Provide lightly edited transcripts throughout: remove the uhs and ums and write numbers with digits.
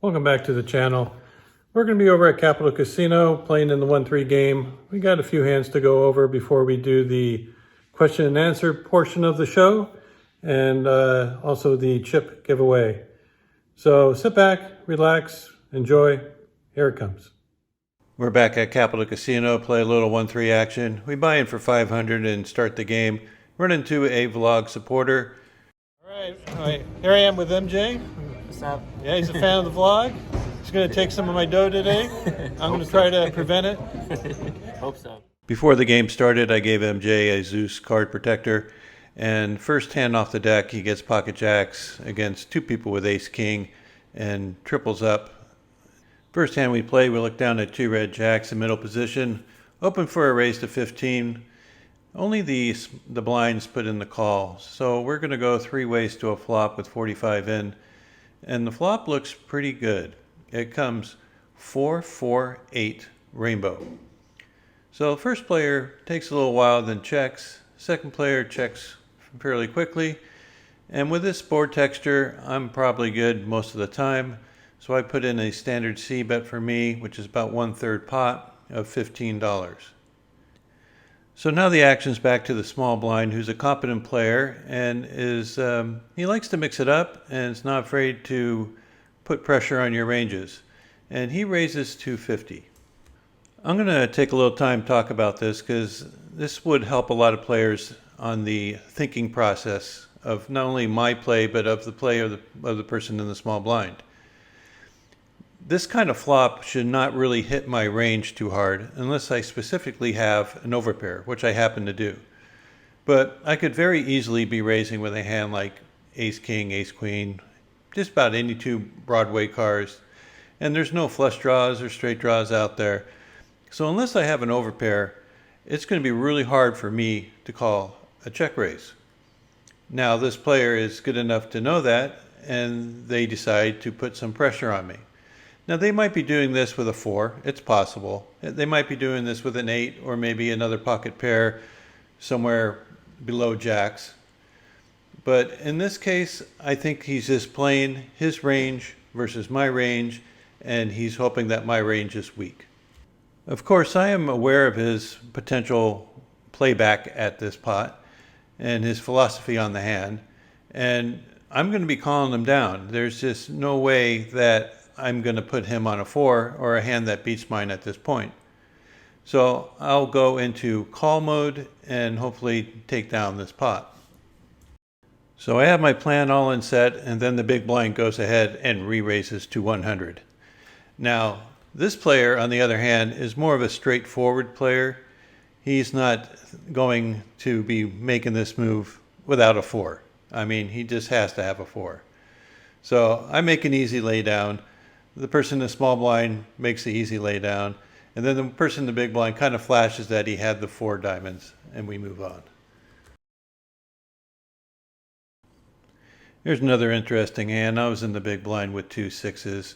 Welcome back to the channel. We're going to be over at Capital Casino playing in the 1-3 game. We got a few hands to go over before we do the question and answer portion of the show and also the chip giveaway. So sit back, relax, enjoy. Here it comes. We're back at Capital Casino, play a little 1-3 action. We buy in for 500 and start the game. Run into a vlog supporter. All right. Here I am with MJ. What's up? Yeah, he's a fan of the vlog. He's going to take some of my dough today. I'm going to try to prevent it. Hope so. Before the game started, I gave MJ a Zeus Card Protector. And first hand off the deck, he gets pocket jacks against two people with ace king and triples up. First hand we play, we look down at two red jacks in middle position. Open for a raise to 15. Only the blinds put in the call. So we're going to go three ways to a flop with 45 in. And the flop looks pretty good. It comes 4-4-8 rainbow. So first player takes a little while, then checks. Second player checks fairly quickly. And with this board texture, I'm probably good most of the time. So I put in a standard C bet for me, which is about 1/3 pot of $15. So now the action's back to the small blind, who's a competent player and he likes to mix it up and is not afraid to put pressure on your ranges. And he raises 250. I'm going to take a little time to talk about this because this would help a lot of players on the thinking process of not only my play, but of the play of the person in the small blind. This kind of flop should not really hit my range too hard unless I specifically have an overpair, which I happen to do. But I could very easily be raising with a hand like ace king, ace queen, just about any two Broadway cards. And there's no flush draws or straight draws out there. So unless I have an overpair, it's going to be really hard for me to call a check raise. Now this player is good enough to know that, and they decide to put some pressure on me. Now they might be doing this with a 4, it's possible. They might be doing this with an 8 or maybe another pocket pair somewhere below jacks. But in this case, I think he's just playing his range versus my range, and he's hoping that my range is weak. Of course, I am aware of his potential playback at this pot and his philosophy on the hand, and I'm going to be calling him down. There's just no way that I'm going to put him on a 4 or a hand that beats mine at this point. So I'll go into call mode and hopefully take down this pot. So I have my plan all in set, and then the big blind goes ahead and re-raises to 100. Now this player, on the other hand, is more of a straightforward player. He's not going to be making this move without a 4. I mean, he just has to have a 4. So I make an easy lay down. The person in the small blind makes the easy lay down, and then the person in the big blind kind of flashes that he had the 4 diamonds, and we move on. Here's another interesting hand. I was in the big blind with 2 6s,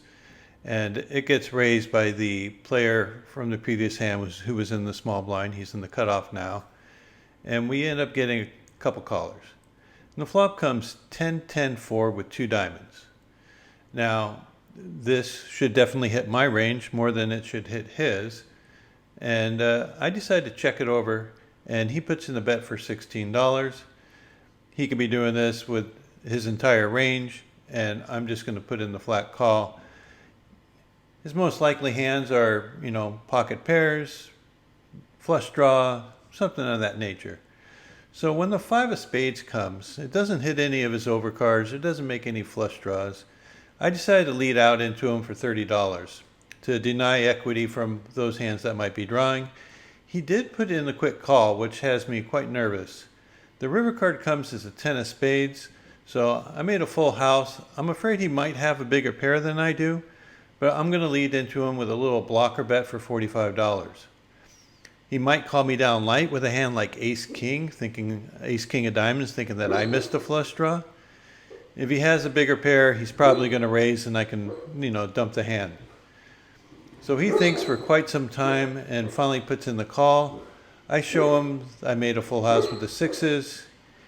and it gets raised by the player from the previous hand who was in the small blind. He's in the cutoff now, and we end up getting a couple callers. And the flop comes 10-10-4 with 2 diamonds. Now this should definitely hit my range more than it should hit his, and I decided to check it over, and he puts in a bet for $16. He could be doing this with his entire range, and I'm just going to put in the flat call. His most likely hands are, pocket pairs, flush draw, something of that nature. So when the 5 of spades comes, it doesn't hit any of his overcards, it doesn't make any flush draws. I decided to lead out into him for $30 to deny equity from those hands that might be drawing. He did put in a quick call, which has me quite nervous. The river card comes as a 10 of spades, so I made a full house. I'm afraid he might have a bigger pair than I do, but I'm going to lead into him with a little blocker bet for $45. He might call me down light with a hand like ace king, thinking ace king of diamonds, thinking that I missed a flush draw. If he has a bigger pair, he's probably going to raise and I can, dump the hand. So he thinks for quite some time and finally puts in the call. I show him I made a full house with the 6s.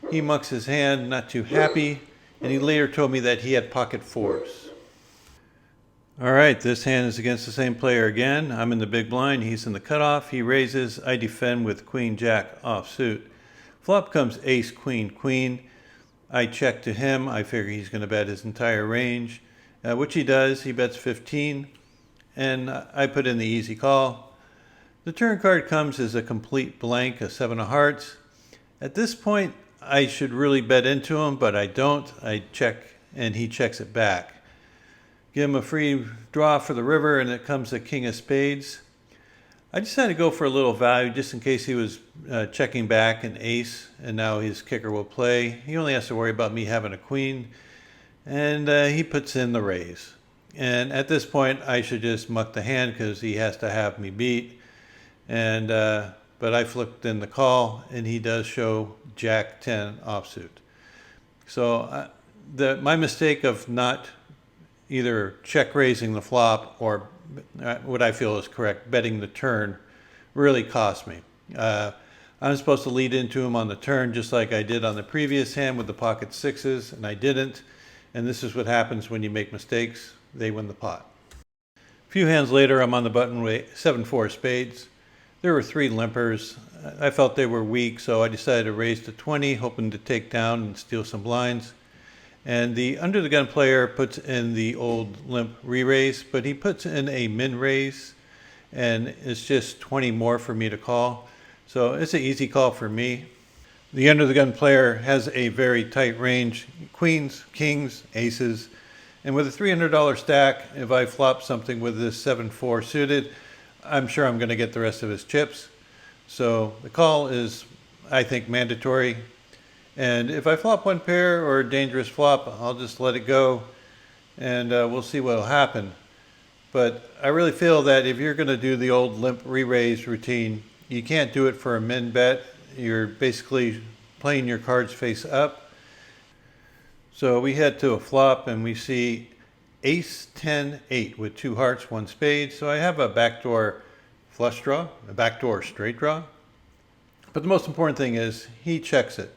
He mucks his hand, not too happy, and he later told me that he had pocket 4s. All right, this hand is against the same player again. I'm in the big blind. He's in the cutoff. He raises. I defend with queen jack offsuit. Flop comes ace queen queen. I check to him. I figure he's going to bet his entire range, which he does. He bets 15, and I put in the easy call. The turn card comes as a complete blank, a 7 of hearts. At this point, I should really bet into him, but I don't. I check, and he checks it back. Give him a free draw for the river, and it comes a king of spades. I decided to go for a little value just in case he was checking back an ace, and now his kicker will play. He only has to worry about me having a queen, and he puts in the raise. And at this point, I should just muck the hand because he has to have me beat. And but I flipped in the call, and he does show jack 10 offsuit. So my mistake of not either check raising the flop or what I feel is correct, betting the turn, really cost me. I'm supposed to lead into him on the turn just like I did on the previous hand with the pocket sixes, and I didn't. And this is what happens when you make mistakes. They win the pot. A few hands later, I'm on the button with 7-4 spades. There were 3 limpers. I felt they were weak, so I decided to raise to 20, hoping to take down and steal some blinds. And the under the gun player puts in the old limp re-raise, but he puts in a min raise, and it's just 20 more for me to call. So it's an easy call for me. The under the gun player has a very tight range, queens, kings, aces, and with a $300 stack, if I flop something with this 7-4 suited, I'm sure I'm going to get the rest of his chips. So the call is, I think, mandatory. And if I flop one pair or a dangerous flop, I'll just let it go, and we'll see what will happen. But I really feel that if you're going to do the old limp re-raise routine, you can't do it for a min bet. You're basically playing your cards face up. So we head to a flop, and we see ace 10 8 with 2 hearts, 1 spade. So I have a backdoor flush draw, a backdoor straight draw. But the most important thing is he checks it.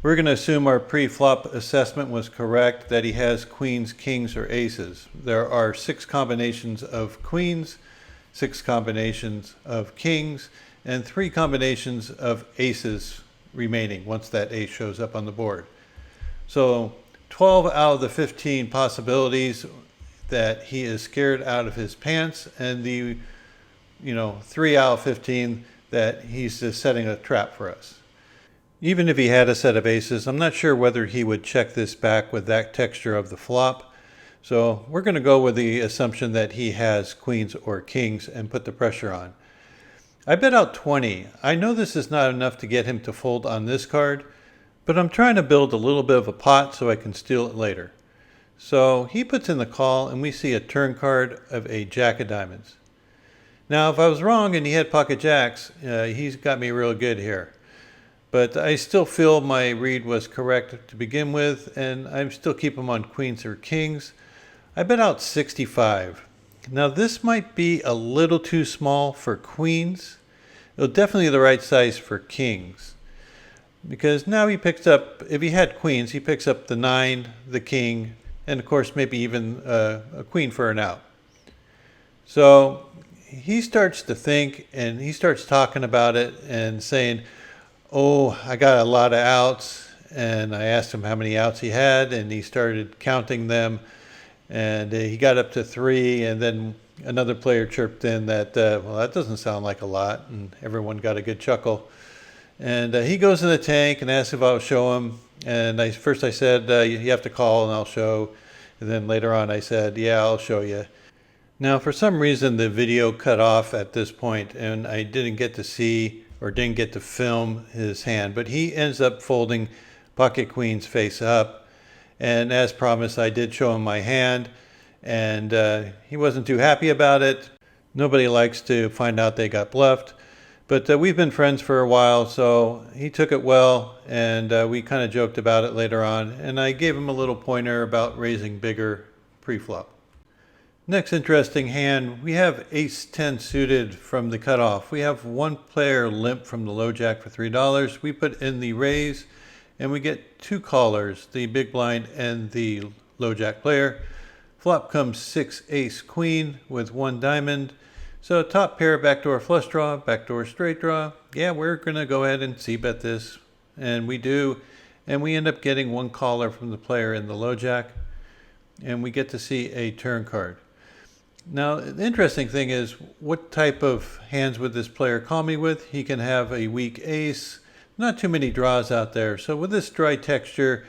We're going to assume our pre-flop assessment was correct, that he has queens, kings, or aces. There are 6 combinations of queens, 6 combinations of kings, and 3 combinations of aces remaining once that ace shows up on the board. So 12 out of the 15 possibilities that he is scared out of his pants, and the 3 out of 15 that he's just setting a trap for us. Even if he had a set of aces, I'm not sure whether he would check this back with that texture of the flop. So we're going to go with the assumption that he has queens or kings and put the pressure on. I bet out 20. I know this is not enough to get him to fold on this card, but I'm trying to build a little bit of a pot so I can steal it later. So he puts in the call, and we see a turn card of a jack of diamonds. Now, if I was wrong and he had pocket jacks, he's got me real good here. But I still feel my read was correct to begin with, and I still keep him on queens or kings. I bet out 65. Now this might be a little too small for queens. It'll definitely the right size for kings. Because now he picks up, if he had queens, he picks up the 9, the king, and of course maybe even a queen for an out. So he starts to think, and he starts talking about it and saying, oh, I got a lot of outs. And I asked him how many outs he had, and he started counting them. And he got up to 3, and then another player chirped in that, well, that doesn't sound like a lot. And everyone got a good chuckle. And he goes in the tank and asks if I'll show him. And first I said, you have to call and I'll show. And then later on I said, yeah, I'll show you. Now, for some reason, the video cut off at this point, and I didn't get to see or didn't get to film his hand, but he ends up folding pocket queens face up. And as promised, I did show him my hand, and he wasn't too happy about it. Nobody likes to find out they got bluffed, but we've been friends for a while, so he took it well, and we kind of joked about it later on, and I gave him a little pointer about raising bigger pre-flop. Next interesting hand, we have ace 10 suited from the cutoff. We have one player limp from the low jack for $3. We put in the raise, and we get 2 callers, the big blind and the low jack player. Flop comes 6 ace queen with 1 diamond. So top pair, backdoor flush draw, backdoor straight draw. Yeah, we're going to go ahead and c-bet this. And we do. And we end up getting 1 caller from the player in the low jack. And we get to see a turn card. Now, the interesting thing is, what type of hands would this player call me with? He can have a weak ace. Not too many draws out there. So with this dry texture,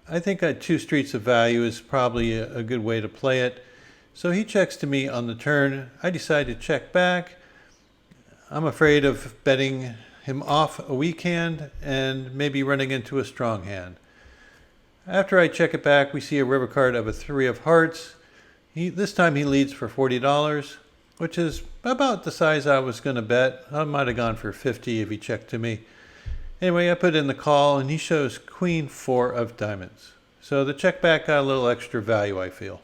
I think 2 streets of value is probably a good way to play it. So he checks to me on the turn. I decide to check back. I'm afraid of betting him off a weak hand and maybe running into a strong hand. After I check it back, we see a river card of a 3 of hearts. This time he leads for $40, which is about the size I was going to bet. I might have gone for 50 if he checked to me. Anyway, I put in the call, and he shows queen 4 of diamonds. So the check back got a little extra value, I feel.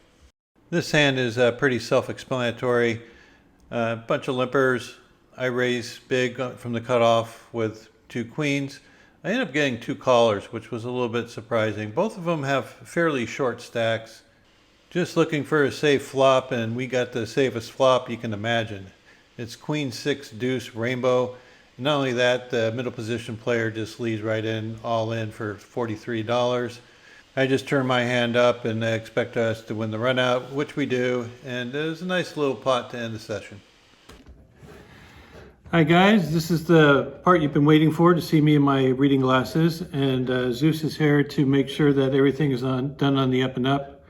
This hand is pretty self-explanatory. A bunch of limpers. I raise big from the cutoff with 2 queens. I end up getting 2 callers, which was a little bit surprising. Both of them have fairly short stacks. Just looking for a safe flop, and we got the safest flop you can imagine. It's queen 6 deuce rainbow. Not only that, the middle position player just leads right in, all in for $43. I just turn my hand up and expect us to win the run out, which we do, and it was a nice little pot to end the session. Hi guys, this is the part you've been waiting for to see me in my reading glasses, and Zeus is here to make sure that everything is done on the up and up.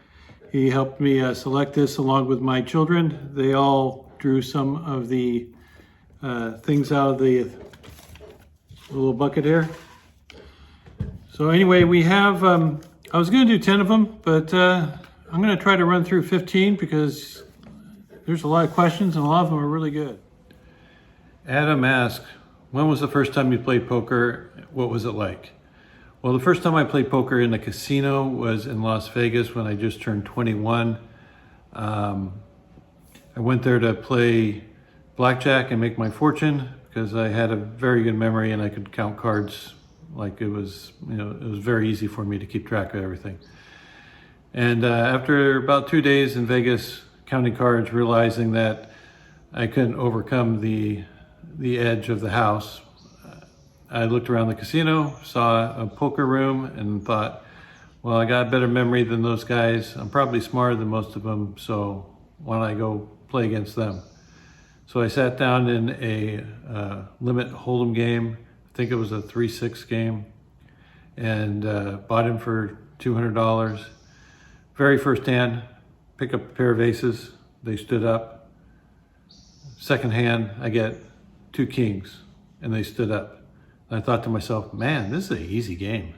He helped me select this along with my children. They all drew some of the things out of the little bucket here. So anyway, we have, I was going to do 10 of them, but I'm going to try to run through 15 because there's a lot of questions and a lot of them are really good. Adam asked, when was the first time you played poker? What was it like? Well, the first time I played poker in a casino was in Las Vegas when I just turned 21. I went there to play blackjack and make my fortune because I had a very good memory and I could count cards like it was very easy for me to keep track of everything. And after about 2 days in Vegas counting cards, realizing that I couldn't overcome the edge of the house, I looked around the casino, saw a poker room, and thought, well, I got a better memory than those guys. I'm probably smarter than most of them, so why don't I go play against them? So I sat down in a limit hold'em game. I think it was a 3-6 game, and bought him for $200. Very first hand, pick up a pair of aces. They stood up. Second hand, I get 2 kings, and they stood up. I thought to myself, man, this is an easy game.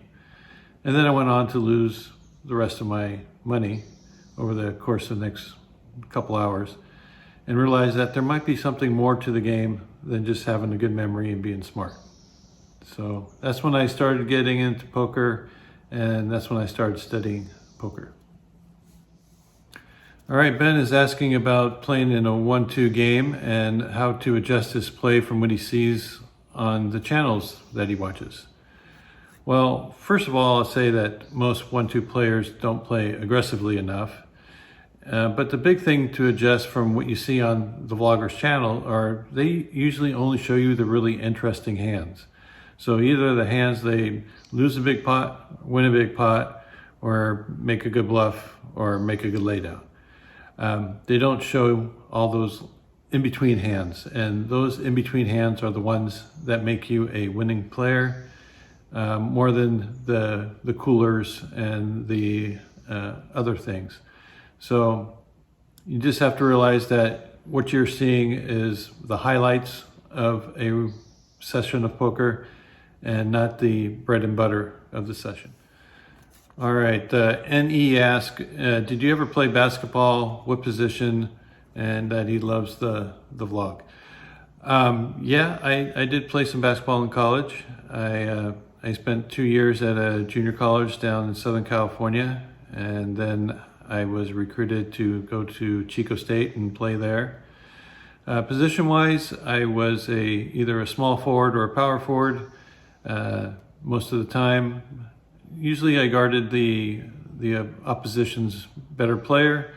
And then I went on to lose the rest of my money over the course of the next couple hours and realized that there might be something more to the game than just having a good memory and being smart. So that's when I started getting into poker, and that's when I started studying poker. All right, Ben is asking about playing in a 1-2 game and how to adjust his play from what he sees on the channels that he watches. Well, first of all, I'll say that most 1-2 players don't play aggressively enough. But the big thing to adjust from what you see on the vlogger's channel are they usually only show you the really interesting hands. So either the hands they lose a big pot, win a big pot, or make a good bluff, or make a good laydown. They don't show all those in-between hands, and those in-between hands are the ones that make you a winning player, more than the coolers and the other things. So you just have to realize that what you're seeing is the highlights of a session of poker and not the bread and butter of the session. All right, NE asked, did you ever play basketball? What position? And that he loves the vlog. Yeah, I did play some basketball in college. I spent 2 years at a junior college down in Southern California, and then I was recruited to go to Chico State and play there. Position-wise, I was either a small forward or a power forward most of the time. Usually I guarded the opposition's better player,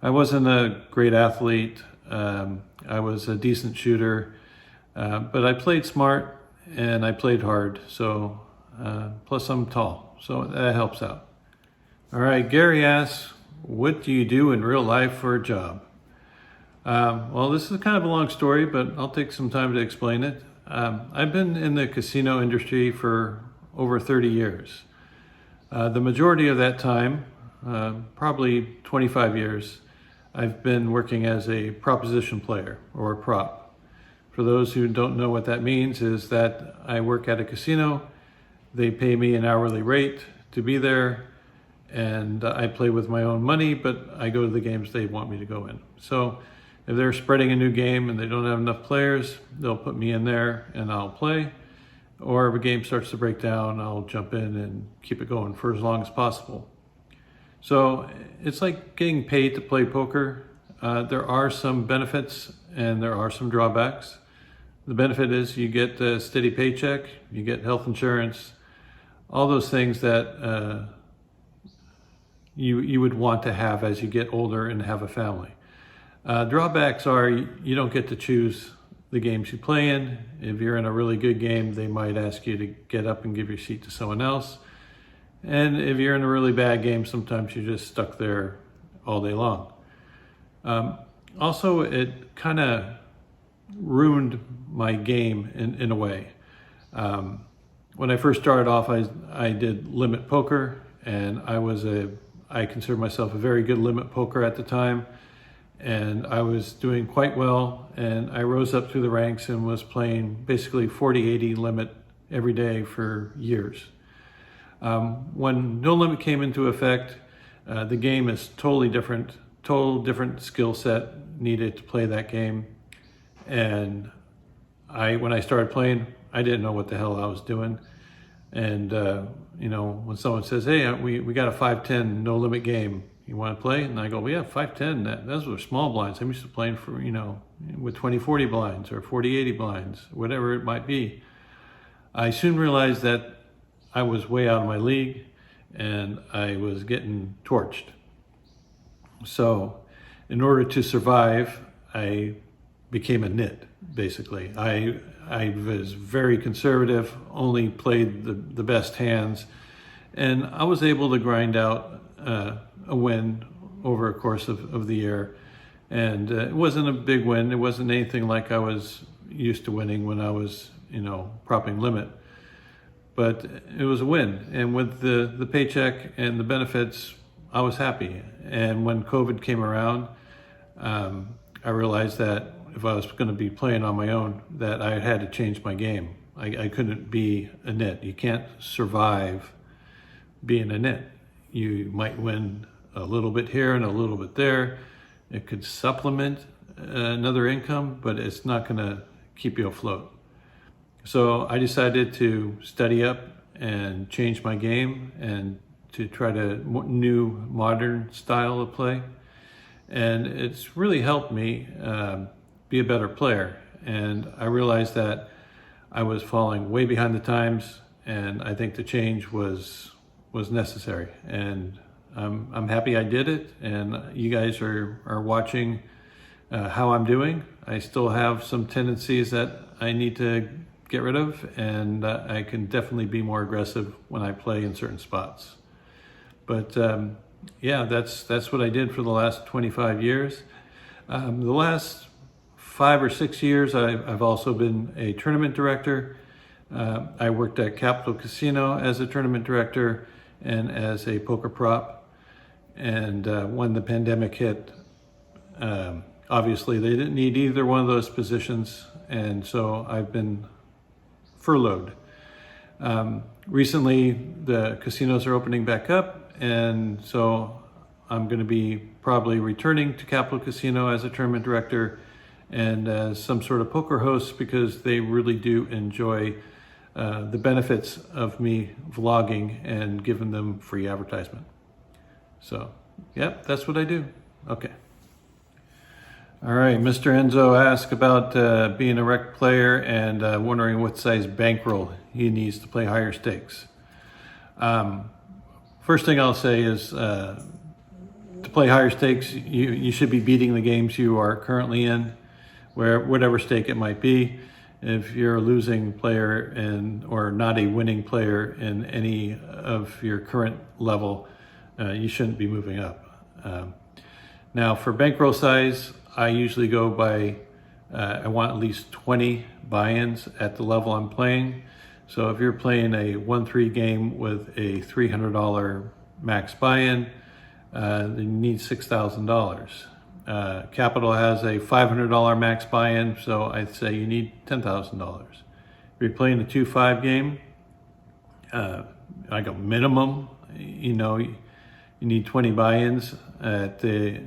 I wasn't a great athlete. I was a decent shooter, but I played smart and I played hard. So, plus I'm tall, so that helps out. All right, Gary asks, what do you do in real life for a job? Well, this is kind of a long story, but I'll take some time to explain it. I've been in the casino industry for over 30 years. The majority of that time, probably 25 years, I've been working as a proposition player or a prop. For those who don't know what that means, is that I work at a casino, they pay me an hourly rate to be there, and I play with my own money, but I go to the games they want me to go in. So if they're spreading a new game and they don't have enough players, they'll put me in there and I'll play. Or if a game starts to break down, I'll jump in and keep it going for as long as possible. So it's like getting paid to play poker. There are some benefits and there are some drawbacks. The benefit is you get a steady paycheck, you get health insurance, all those things that you would want to have as you get older and have a family. Drawbacks are you don't get to choose the games you play in. If you're in a really good game, they might ask you to get up and give your seat to someone else. And if you're in a really bad game, sometimes you're just stuck there all day long. Also, it kind of ruined my game in a way. When I first started off, I did limit poker, and I consider myself a very good limit poker at the time. And I was doing quite well, and I rose up through the ranks and was playing basically 40-80 limit every day for years. When no limit came into effect, the game is totally different, total different skill set needed to play that game. And when I started playing, I didn't know what the hell I was doing. And when someone says, "Hey, we got a 5-10 no limit game, you want to play?" And I go, "Well, yeah, 5-10, those were small blinds. I'm used to playing for, with 20-40 blinds or 40-80 blinds, whatever it might be." I soon realized that I was way out of my league and I was getting torched. So in order to survive, I became a nit, basically. I was very conservative, only played the best hands, and I was able to grind out a win over a course of the year. And it wasn't a big win. It wasn't anything like I was used to winning when I was, propping limit. But it was a win. And with the paycheck and the benefits, I was happy. And when COVID came around, I realized that if I was going to be playing on my own, that I had to change my game. I couldn't be a nit. You can't survive being a nit. You might win a little bit here and a little bit there. It could supplement another income, but it's not going to keep you afloat. So I decided to study up and change my game and to try to new modern style of play. And it's really helped me be a better player. And I realized that I was falling way behind the times, and I think the change was necessary. And I'm happy I did it, and you guys are watching how I'm doing. I still have some tendencies that I need to get rid of, and I can definitely be more aggressive when I play in certain spots. But yeah, that's what I did for the last 25 years. The last 5 or 6 years, I've also been a tournament director. I worked at Capital Casino as a tournament director and as a poker prop. And when the pandemic hit, obviously they didn't need either one of those positions, and so I've been furloughed. Recently, the casinos are opening back up, and so I'm going to be probably returning to Capital Casino as a tournament director and as some sort of poker host, because they really do enjoy the benefits of me vlogging and giving them free advertisement. So, yep, that's what I do. Okay. All right, Mr. Enzo asked about being a rec player and wondering what size bankroll he needs to play higher stakes. First thing I'll say is to play higher stakes, you should be beating the games you are currently in, whatever stake it might be. If you're a losing player or not a winning player in any of your current level, you shouldn't be moving up. Now for bankroll size, I usually go by, I want at least 20 buy-ins at the level I'm playing. So if you're playing a 1-3 game with a $300 max buy-in, then you need $6,000. Capital has a $500 max buy-in, so I'd say you need $10,000. If you're playing a 2-5 game, like a minimum, you need 20 buy-ins at the,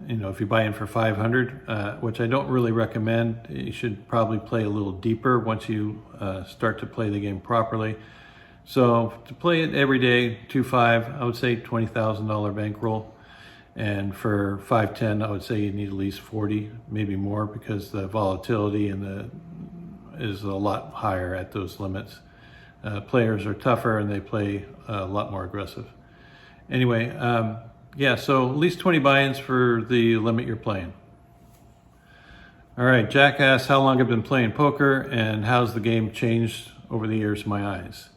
if you buy in for 500, which I don't really recommend. You should probably play a little deeper once you start to play the game properly. So to play it every day, 2-5, I would say $20,000 bankroll. And for 5-10, I would say you need at least 40, maybe more, because the volatility is a lot higher at those limits. Players are tougher and they play a lot more aggressive. Anyway, yeah, so at least 20 buy-ins for the limit you're playing. All right, Jack asks how long I've been playing poker and how's the game changed over the years in my eyes.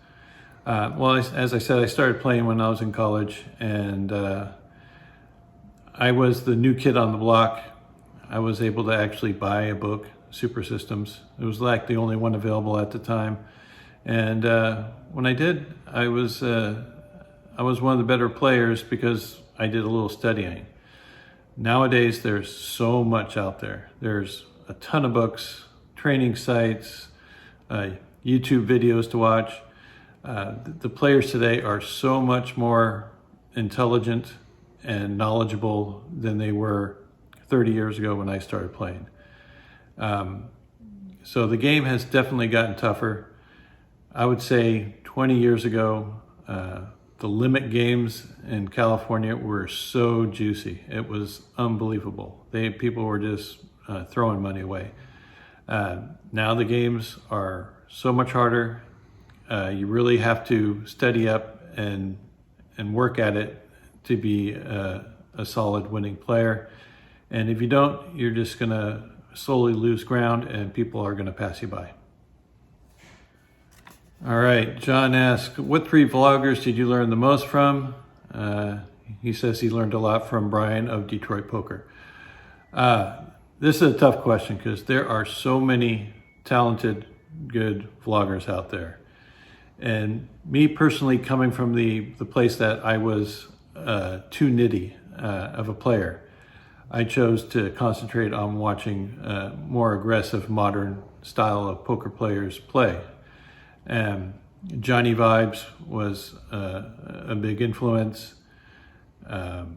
Well, as I said, I started playing when I was in college, and I was the new kid on the block. I was able to actually buy a book, Super Systems. It was like the only one available at the time. And when I did, I was one of the better players because I did a little studying. Nowadays, there's so much out there. There's a ton of books, training sites, YouTube videos to watch. The players today are so much more intelligent and knowledgeable than they were 30 years ago when I started playing. So the game has definitely gotten tougher. I would say 20 years ago, the limit games in California were so juicy. It was unbelievable. People were just throwing money away. Now the games are so much harder. You really have to study up and work at it to be a solid winning player. And if you don't, you're just gonna slowly lose ground and people are gonna pass you by. All right, John asks, what 3 vloggers did you learn the most from? He says he learned a lot from Brian of Detroit Poker. This is a tough question because there are so many talented, good vloggers out there. And me personally, coming from the place that I was too nitty of a player, I chose to concentrate on watching more aggressive, modern style of poker players play. Johnny Vibes was a big influence. Of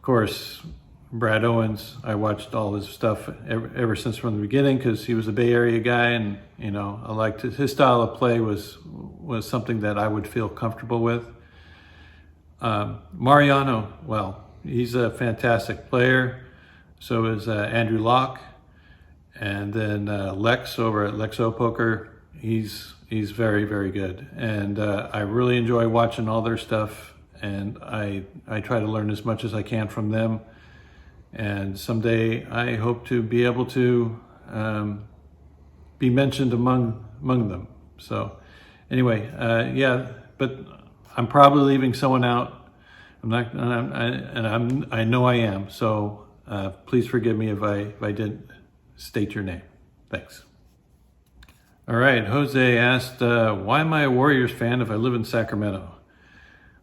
course, Brad Owens, I watched all his stuff ever since from the beginning because he was a Bay Area guy, and I liked his style of play was something that I would feel comfortable with. Mariano, well, he's a fantastic player. So is Andrew Locke, and then Lex over at Lexo Poker. He's very, very good, and I really enjoy watching all their stuff, and I try to learn as much as I can from them. And someday I hope to be able to be mentioned among them. So anyway, yeah, but I'm probably leaving someone out. I know I am. So please forgive me if I didn't state your name. Thanks. All right, Jose asked, why am I a Warriors fan if I live in Sacramento?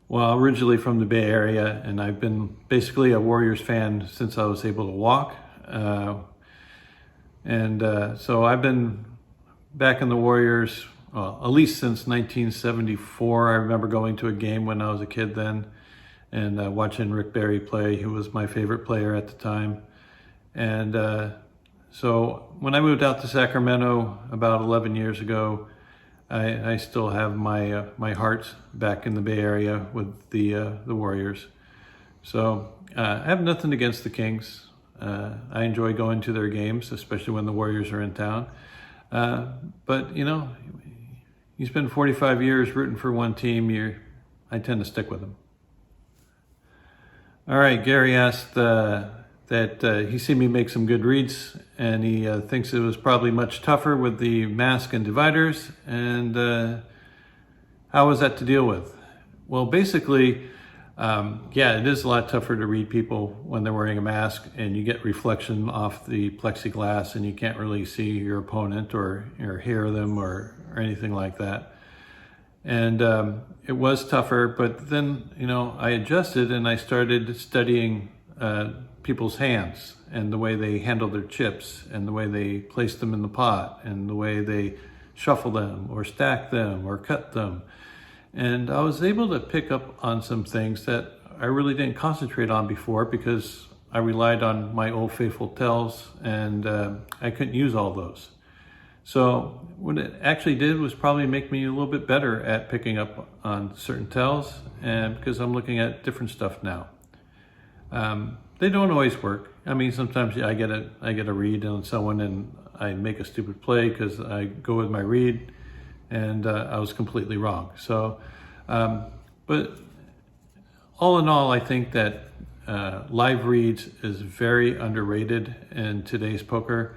Well, originally from the Bay Area, and I've been basically a Warriors fan since I was able to walk. So I've been back in the Warriors, at least since 1974. I remember going to a game when I was a kid then, and watching Rick Barry play, who was my favorite player at the time. And so when I moved out to Sacramento about 11 years ago, I still have my heart back in the Bay Area with the Warriors. So I have nothing against the Kings. I enjoy going to their games, especially when the Warriors are in town. But you spend 45 years rooting for one team, I tend to stick with them. All right, Gary asked that he seen me make some good reads, and he thinks it was probably much tougher with the mask and dividers. And how was that to deal with? Well, basically, yeah, it is a lot tougher to read people when they're wearing a mask, and you get reflection off the plexiglass, and you can't really see your opponent or hear them or anything like that. And it was tougher, but then, I adjusted and I started studying people's hands and the way they handle their chips and the way they place them in the pot and the way they shuffle them or stack them or cut them. And I was able to pick up on some things that I really didn't concentrate on before because I relied on my old faithful tells, and I couldn't use all those. So what it actually did was probably make me a little bit better at picking up on certain tells, and because I'm looking at different stuff now. They don't always work. I mean, sometimes I get a read on someone and I make a stupid play because I go with my read and I was completely wrong. So, but all in all, I think that live reads is very underrated in today's poker.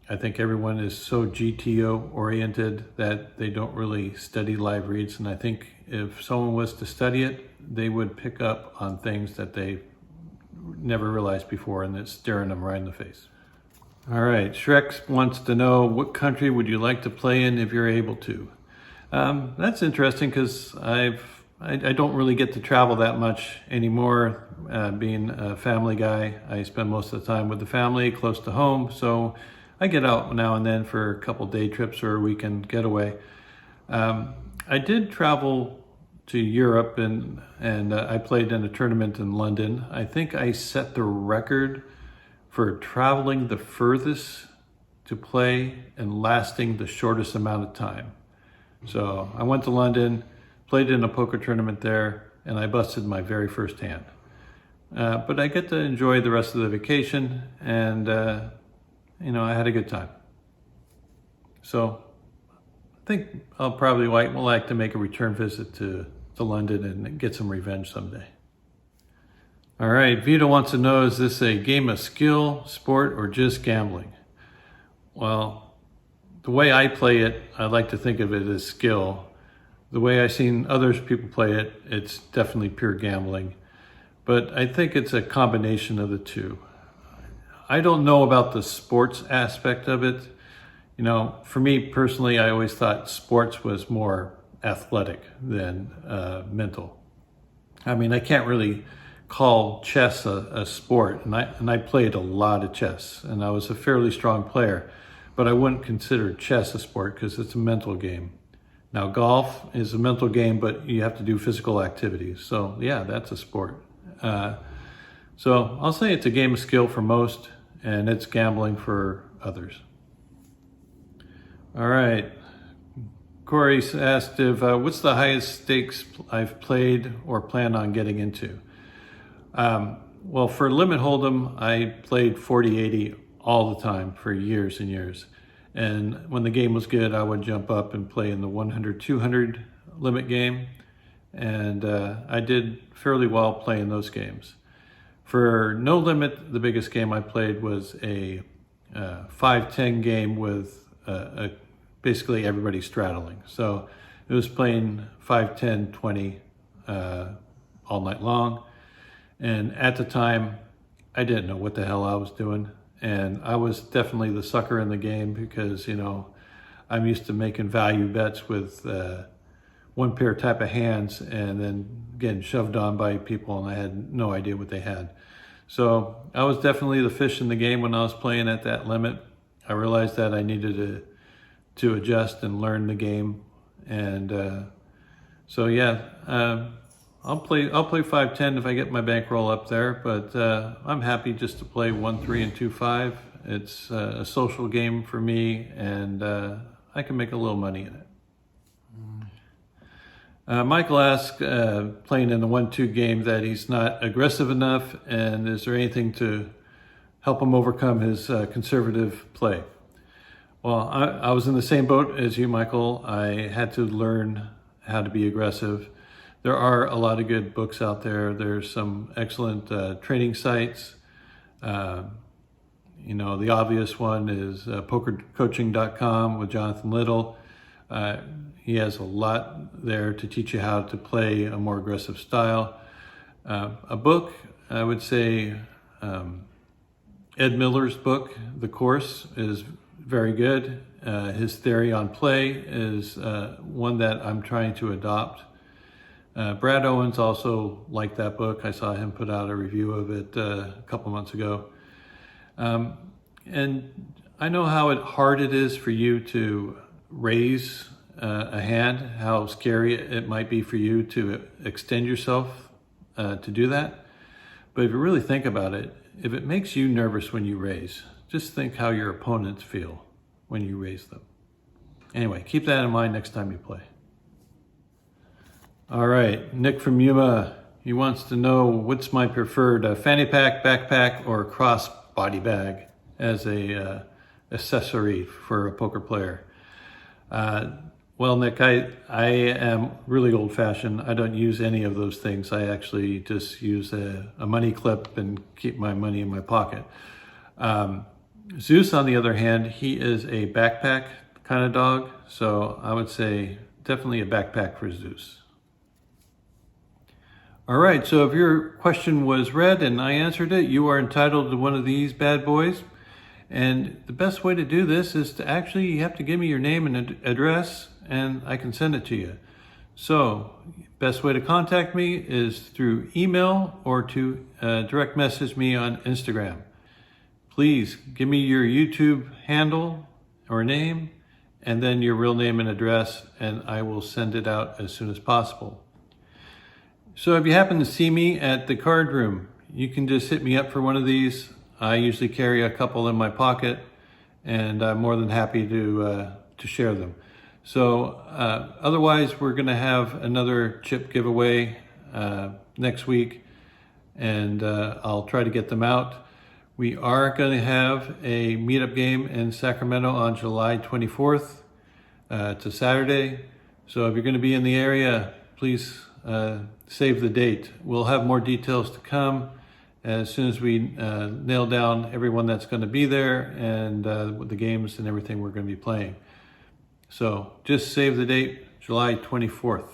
I think everyone is so GTO oriented that they don't really study live reads. And I think if someone was to study it, they would pick up on things that they never realized before, and it's staring them right in the face. All right, Shrek wants to know, what country would you like to play in if you're able to? That's interesting because I don't really get to travel that much anymore. Being a family guy, I spend most of the time with the family close to home. So I get out now and then for a couple day trips or a weekend getaway. I did travel to Europe and I played in a tournament in London. I think I set the record for traveling the furthest to play and lasting the shortest amount of time. So I went to London, played in a poker tournament there, and I busted my very first hand. But I get to enjoy the rest of the vacation, and I had a good time. So I think I'll probably like to make a return visit to London and get some revenge someday. All right, Vito wants to know, is this a game of skill, sport, or just gambling? Well, the way I play it, I like to think of it as skill. The way I've seen others people play it, it's definitely pure gambling. But I think it's a combination of the two. I don't know about the sports aspect of it. For me personally, I always thought sports was more athletic than mental. I mean, I can't really call chess a sport, and I played a lot of chess, and I was a fairly strong player, but I wouldn't consider chess a sport because it's a mental game. Now, golf is a mental game, but you have to do physical activities. So yeah, that's a sport. So I'll say it's a game of skill for most, and it's gambling for others. All right. Corey asked if what's the highest stakes I've played or plan on getting into? Well, for Limit Hold'em, I played 40-80 all the time for years and years. And when the game was good, I would jump up and play in the 100-200 limit game. And I did fairly well playing those games. For No Limit, the biggest game I played was a 5-10 game with basically everybody straddling. So it was playing 5-10-20 all night long. And at the time, I didn't know what the hell I was doing. And I was definitely the sucker in the game because, I'm used to making value bets with one pair type of hands and then getting shoved on by people, and I had no idea what they had. So I was definitely the fish in the game when I was playing at that limit. I realized that I needed to adjust and learn the game. And so yeah, I'll play 5-10 if I get my bankroll up there, but I'm happy just to play 1-3 and 2-5. It's a social game for me, and I can make a little money in it. Michael asked, playing in the 1-2 game, that he's not aggressive enough, and is there anything to help him overcome his conservative play? Well, I was in the same boat as you, Michael. I had to learn how to be aggressive. there are a lot of good books out there. There's some excellent training sites. The obvious one is pokercoaching.com with Jonathan Little. He has a lot there to teach you how to play a more aggressive style. A book, I would say Ed Miller's book, The Course, is very good. His theory on play is one that I'm trying to adopt. Brad Owens also liked that book. I saw him put out a review of it a couple months ago. And I know how hard it is for you to raise a hand, how scary it might be for you to extend yourself to do that. But if you really think about it, if it makes you nervous when you raise, just think how your opponents feel when you raise them. Anyway, keep that in mind next time you play. All right, Nick from Yuma, he wants to know what's my preferred fanny pack, backpack, or cross body bag as a accessory for a poker player. Well, Nick, I am really old-fashioned. I don't use any of those things. I actually just use a money clip and keep my money in my pocket. Zeus, on the other hand, he is a backpack kind of dog, so I would say definitely a backpack for Zeus. All right, so if your question was read and I answered it, you are entitled to one of these bad boys. And the best way to do this is to actually, you have to give me your name and address, and I can send it to you. So, best way to contact me is through email or to direct message me on Instagram. Please give me your YouTube handle or name, and then your real name and address, and I will send it out as soon as possible. So if you happen to see me at the card room, you can just hit me up for one of these. I usually carry a couple in my pocket, and I'm more than happy to share them. So otherwise, we're going to have another chip giveaway next week, and I'll try to get them out. We are going to have a meetup game in Sacramento on July 24th. It's a Saturday, so if you're going to be in the area, please save the date. We'll have more details to come as soon as we nail down everyone that's going to be there and the games and everything we're going to be playing. So just save the date, July 24th.